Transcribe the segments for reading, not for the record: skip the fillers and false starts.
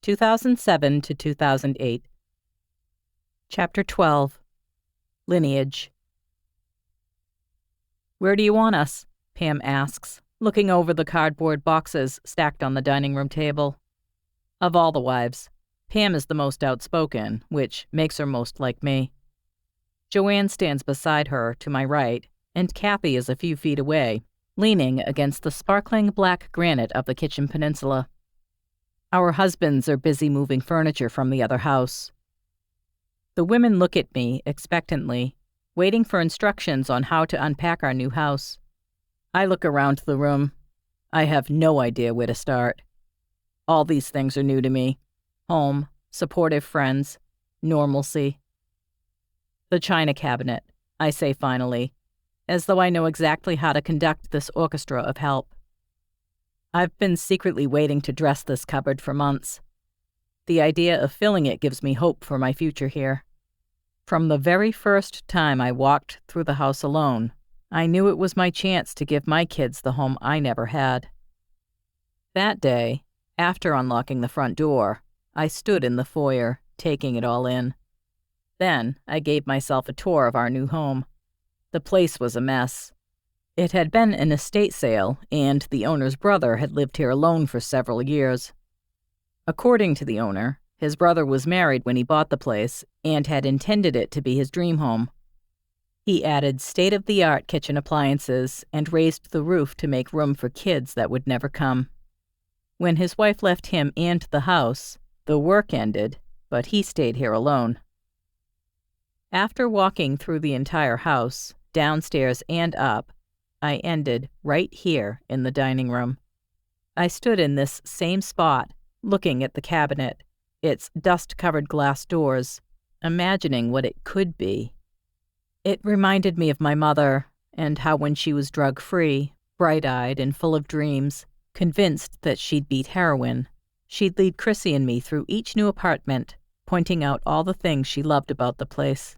2007 to 2008. Chapter 12. Lineage. "Where do you want us?" Pam asks, looking over the cardboard boxes stacked on the dining room table. Of all the wives, Pam is the most outspoken, which makes her most like me. Joanne stands beside her to my right, and Kathy is a few feet away, leaning against the sparkling black granite of the kitchen peninsula. Our husbands are busy moving furniture from the other house. The women look at me expectantly, waiting for instructions on how to unpack our new house. I look around the room. I have no idea where to start. All these things are new to me. Home, supportive friends, normalcy. "The china cabinet," I say finally, as though I know exactly how to conduct this orchestra of help. I've been secretly waiting to dress this cupboard for months. The idea of filling it gives me hope for my future here. From the very first time I walked through the house alone, I knew it was my chance to give my kids the home I never had. That day, after unlocking the front door, I stood in the foyer, taking it all in. Then I gave myself a tour of our new home. The place was a mess. It had been an estate sale, and the owner's brother had lived here alone for several years. According to the owner, his brother was married when he bought the place and had intended it to be his dream home. He added state-of-the-art kitchen appliances and raised the roof to make room for kids that would never come. When his wife left him and the house, the work ended, but he stayed here alone. After walking through the entire house, downstairs and up, I ended right here in the dining room. I stood in this same spot, looking at the cabinet, its dust-covered glass doors, imagining what it could be. It reminded me of my mother, and how when she was drug-free, bright-eyed and full of dreams, convinced that she'd beat heroin, she'd lead Chrissy and me through each new apartment, pointing out all the things she loved about the place.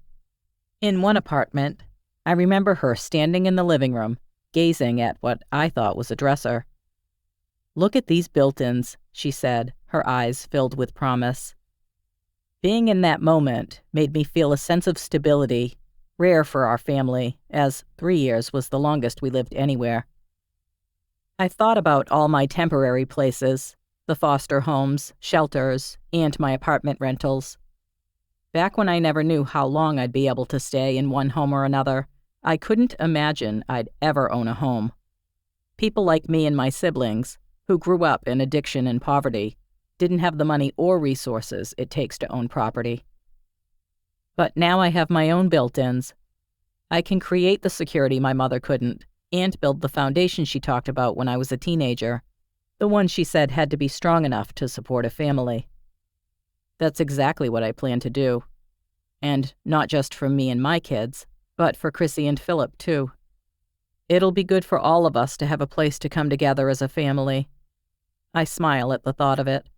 In one apartment, I remember her standing in the living room, gazing at what I thought was a dresser. "Look at these built-ins," she said, her eyes filled with promise. Being in that moment made me feel a sense of stability, rare for our family, as 3 years was the longest we lived anywhere. I thought about all my temporary places, the foster homes, shelters, and my apartment rentals. Back when I never knew how long I'd be able to stay in one home or another, I couldn't imagine I'd ever own a home. People like me and my siblings, who grew up in addiction and poverty, didn't have the money or resources it takes to own property. But now I have my own built-ins. I can create the security my mother couldn't, and build the foundation she talked about when I was a teenager, the one she said had to be strong enough to support a family. That's exactly what I plan to do. And not just for me and my kids, but for Chrissy and Philip, too. It'll be good for all of us to have a place to come together as a family. I smile at the thought of it.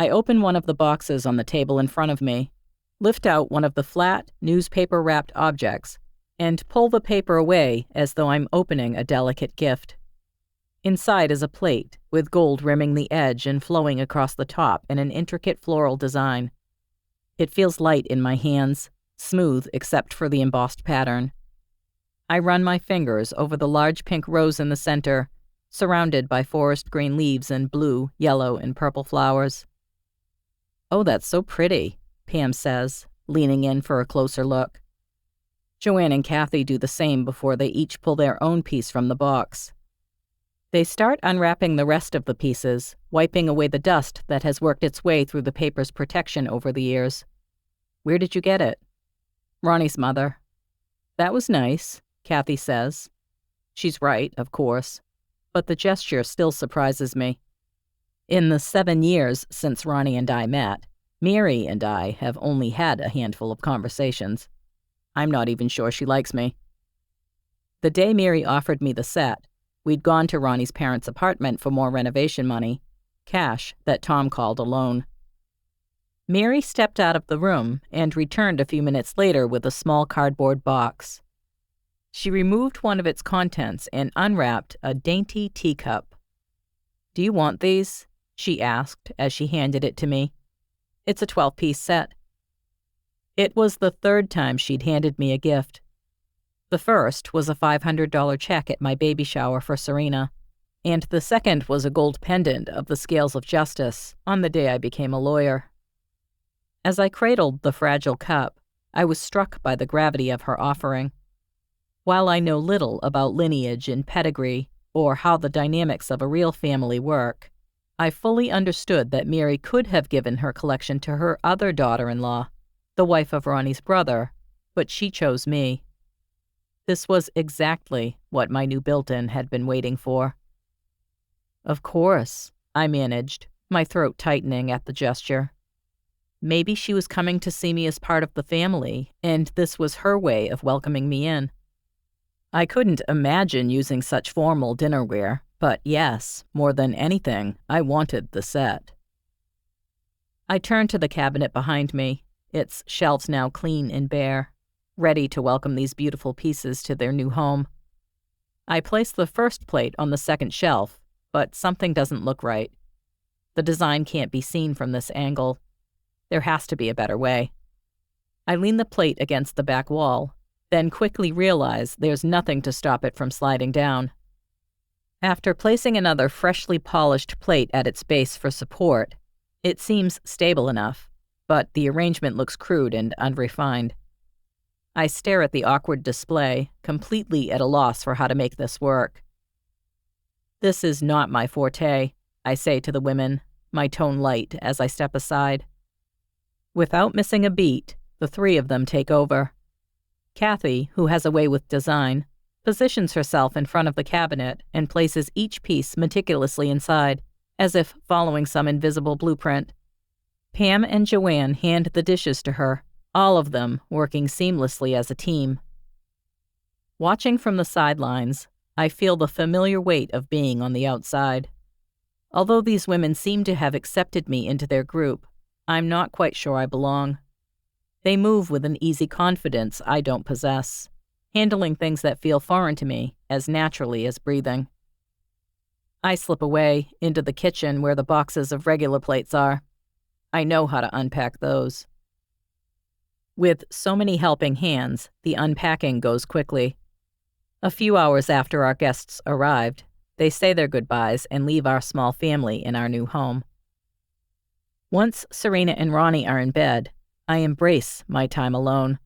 I open one of the boxes on the table in front of me, lift out one of the flat, newspaper-wrapped objects, and pull the paper away as though I'm opening a delicate gift. Inside is a plate, with gold rimming the edge and flowing across the top in an intricate floral design. It feels light in my hands, smooth except for the embossed pattern. I run my fingers over the large pink rose in the center, surrounded by forest green leaves and blue, yellow, and purple flowers. "Oh, that's so pretty," Pam says, leaning in for a closer look. Joanne and Kathy do the same before they each pull their own piece from the box. They start unwrapping the rest of the pieces, wiping away the dust that has worked its way through the paper's protection over the years. "Where did you get it?" "Ronnie's mother." "That was nice," Kathy says. She's right, of course, but the gesture still surprises me. In the 7 years since Ronnie and I met, Mary and I have only had a handful of conversations. I'm not even sure she likes me. The day Mary offered me the set, we'd gone to Ronnie's parents' apartment for more renovation money, cash that Tom called a loan. Mary stepped out of the room and returned a few minutes later with a small cardboard box. She removed one of its contents and unwrapped a dainty teacup. "Do you want these?" she asked as she handed it to me. It's a 12-piece set. It was the third time she'd handed me a gift. The first was a $500 check at my baby shower for Serena, and the second was a gold pendant of the scales of justice on the day I became a lawyer. As I cradled the fragile cup, I was struck by the gravity of her offering. While I know little about lineage and pedigree, or how the dynamics of a real family work, I fully understood that Mary could have given her collection to her other daughter-in-law, the wife of Ronnie's brother, but she chose me. This was exactly what my new built-in had been waiting for. Of course, I managed, my throat tightening at the gesture. Maybe she was coming to see me as part of the family, and this was her way of welcoming me in. I couldn't imagine using such formal dinnerware, but yes, more than anything, I wanted the set. I turned to the cabinet behind me, its shelves now clean and bare, ready to welcome these beautiful pieces to their new home. I placed the first plate on the second shelf, but something doesn't look right. The design can't be seen from this angle. There has to be a better way. I lean the plate against the back wall, then quickly realize there's nothing to stop it from sliding down. After placing another freshly polished plate at its base for support, it seems stable enough, but the arrangement looks crude and unrefined. I stare at the awkward display, completely at a loss for how to make this work. This is not my forte, I say to the women, my tone light as I step aside. Without missing a beat, the three of them take over. Kathy, who has a way with design, positions herself in front of the cabinet and places each piece meticulously inside, as if following some invisible blueprint. Pam and Joanne hand the dishes to her, all of them working seamlessly as a team. Watching from the sidelines, I feel the familiar weight of being on the outside. Although these women seem to have accepted me into their group, I'm not quite sure I belong. They move with an easy confidence I don't possess, handling things that feel foreign to me as naturally as breathing. I slip away into the kitchen where the boxes of regular plates are. I know how to unpack those. With so many helping hands, the unpacking goes quickly. A few hours after our guests arrived, they say their goodbyes and leave our small family in our new home. Once Serena and Ronnie are in bed, I embrace my time alone.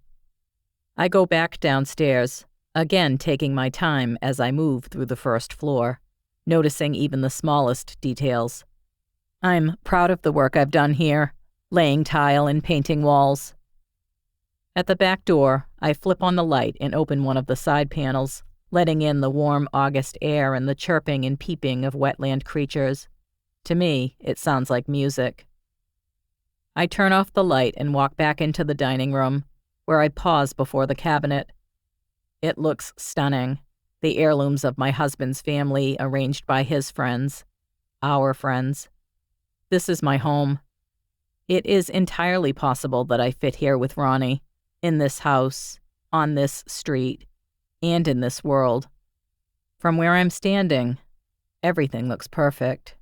I go back downstairs, again taking my time as I move through the first floor, noticing even the smallest details. I'm proud of the work I've done here, laying tile and painting walls. At the back door, I flip on the light and open one of the side panels, letting in the warm August air and the chirping and peeping of wetland creatures. To me, it sounds like music. I turn off the light and walk back into the dining room, where I pause before the cabinet. It looks stunning, the heirlooms of my husband's family arranged by his friends, our friends. This is my home. It is entirely possible that I fit here with Ronnie, in this house, on this street, and in this world. From where I'm standing, everything looks perfect.